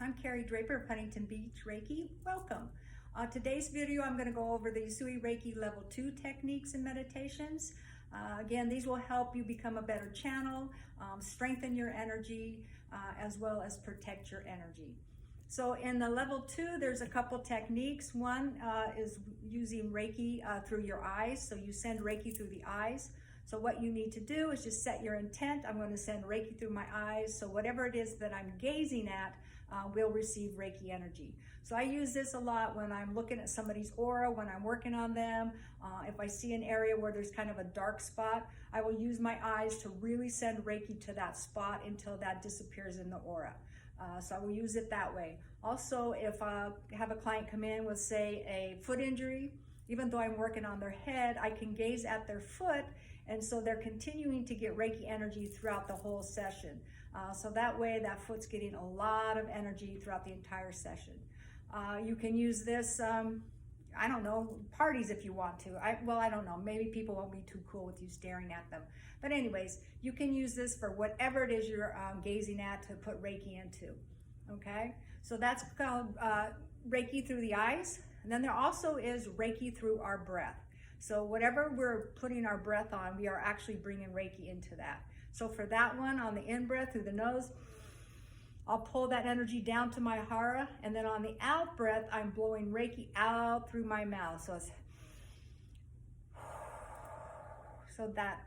I'm Carrie Draper of Huntington Beach Reiki. Welcome. Today's video, I'm going to go over the Usui Reiki Level 2 techniques and meditations. Again, these will help you become a better channel, strengthen your energy, as well as protect your energy. So in the Level 2, there's a couple techniques. One is using Reiki through your eyes. So you send Reiki through the eyes. So what you need to do is just set your intent. I'm going to send Reiki through my eyes. So whatever it is that I'm gazing at will receive Reiki energy. So I use this a lot when I'm looking at somebody's aura, when I'm working on them. If I see an area where there's kind of a dark spot, I will use my eyes to really send Reiki to that spot until that disappears in the aura. So I will use it that way. Also, if I have a client come in with, say, a foot injury, even though I'm working on their head, I can gaze at their foot, and so they're continuing to get Reiki energy throughout the whole session. So that way, that foot's getting a lot of energy throughout the entire session. You can use this, I don't know, parties if you want to. I don't know, maybe people won't be too cool with you staring at them. But anyways, you can use this for whatever it is you're gazing at to put Reiki into, okay? So that's called Reiki through the eyes. And then there also is Reiki through our breath. So whatever we're putting our breath on, we are actually bringing Reiki into that. So for that one, on the in-breath through the nose, I'll pull that energy down to my hara, and then on the out-breath, I'm blowing Reiki out through my mouth. So it's, so that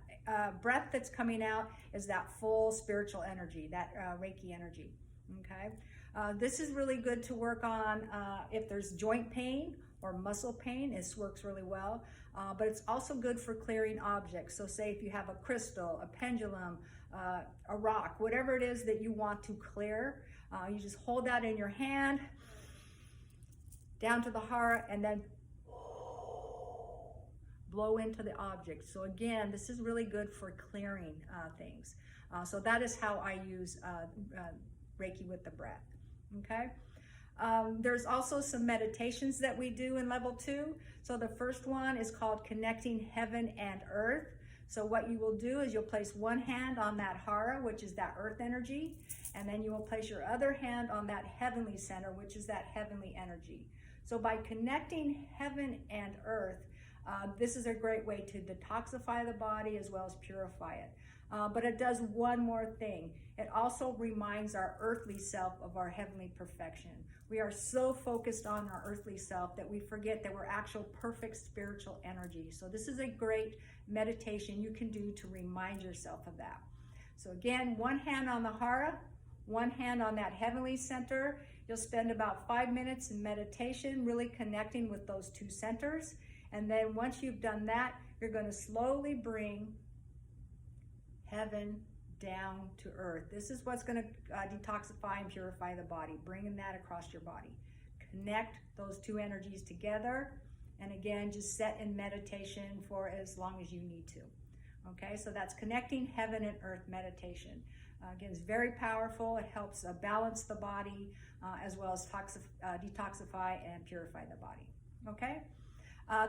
breath that's coming out is that full spiritual energy, that Reiki energy, okay? This is really good to work on if there's joint pain or muscle pain. This works really well, but it's also good for clearing objects. So say if you have a crystal, a pendulum, a rock, whatever it is that you want to clear, you just hold that in your hand, down to the hara, and then blow into the object. So again, this is really good for clearing things. So that is how I use Reiki with the breath, okay? There's also some meditations that we do in Level 2. So the first one is called Connecting Heaven and Earth. So what you will do is you'll place one hand on that hara, which is that earth energy, and then you will place your other hand on that heavenly center, which is that heavenly energy. So by connecting heaven and earth, this is a great way to detoxify the body as well as purify it. But it does one more thing. It also reminds our earthly self of our heavenly perfection. We are so focused on our earthly self that we forget that we're actual perfect spiritual energy. So this is a great meditation you can do to remind yourself of that. So again, one hand on the hara, one hand on that heavenly center. You'll spend about 5 minutes in meditation, really connecting with those two centers. And then once you've done that, you're going to slowly bring heaven down to earth. This is what's going to detoxify and purify the body, bringing that across your body. Connect those two energies together, and again, just set in meditation for as long as you need to. Okay, so that's Connecting Heaven and Earth meditation. Again, it's very powerful. It helps balance the body as well as detoxify and purify the body. Okay.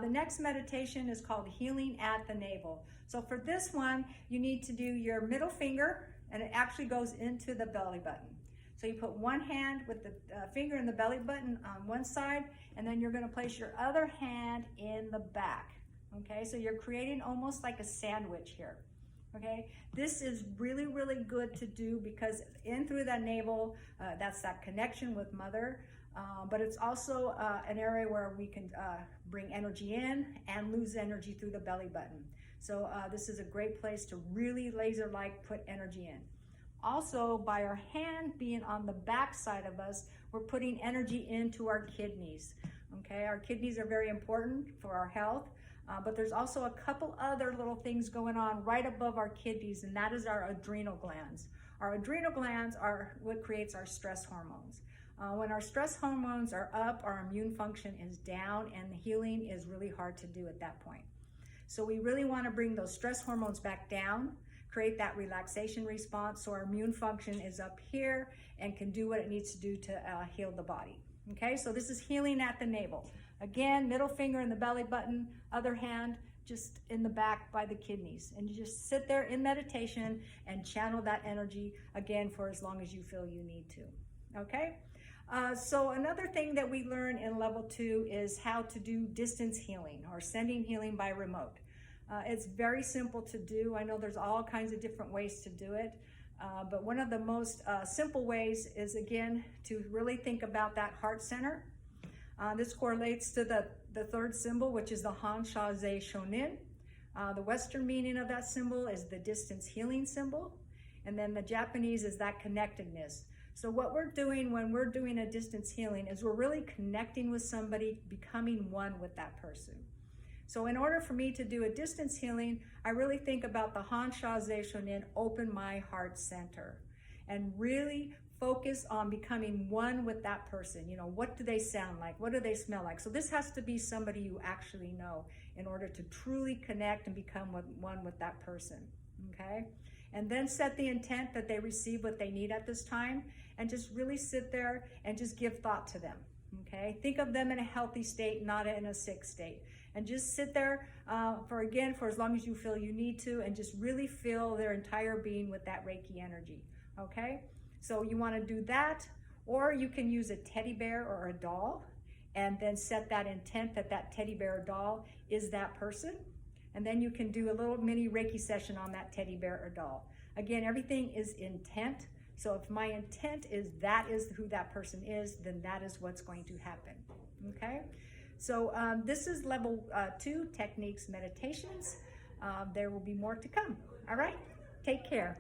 The next meditation is called Healing at the Navel. So for this one, you need to do your middle finger, and it actually goes into the belly button. So you put one hand with the finger in the belly button on one side, and then you're going to place your other hand in the back. Okay, so you're creating almost like a sandwich here. Okay, this is really, really good to do because in through that navel, that's that connection with Mother. But it's also an area where we can bring energy in and lose energy through the belly button. So this is a great place to really laser-like put energy in. Also, by our hand being on the back side of us, we're putting energy into our kidneys. Okay, our kidneys are very important for our health, but there's also a couple other little things going on right above our kidneys, and that is our adrenal glands. Our adrenal glands are what creates our stress hormones. When our stress hormones are up, our immune function is down, and the healing is really hard to do at that point. So we really want to bring those stress hormones back down, create that relaxation response so our immune function is up here and can do what it needs to do to heal the body. Okay, so this is Healing at the Navel. Again, middle finger in the belly button, other hand just in the back by the kidneys. And you just sit there in meditation and channel that energy again for as long as you feel you need to. Okay. So another thing that we learn in level 2 is how to do distance healing or sending healing by remote. It's very simple to do. I know there's all kinds of different ways to do it, but one of the most simple ways is, again, to really think about that heart center. This correlates to the third symbol, which is the Han Sha Ze Shonin. The Western meaning of that symbol is the distance healing symbol, and then the Japanese is that connectedness. So what we're doing when we're doing a distance healing is we're really connecting with somebody, becoming one with that person. So in order for me to do a distance healing, I really think about the Han Sha Ze Shonin, open my heart center, and really focus on becoming one with that person. You know, what do they sound like? What do they smell like? So this has to be somebody you actually know in order to truly connect and become one with that person, okay? And then set the intent that they receive what they need at this time, and just really sit there and just give thought to them, okay? Think of them in a healthy state, not in a sick state. And just sit there for as long as you feel you need to, and just really feel their entire being with that Reiki energy, okay? So you want to do that, or you can use a teddy bear or a doll, and then set that intent that that teddy bear or doll is that person. And then you can do a little mini Reiki session on that teddy bear or doll. Again, everything is intent. So if my intent is that is who that person is, then that is what's going to happen, okay? So this is level 2, techniques, meditations. There will be more to come, all right? Take care.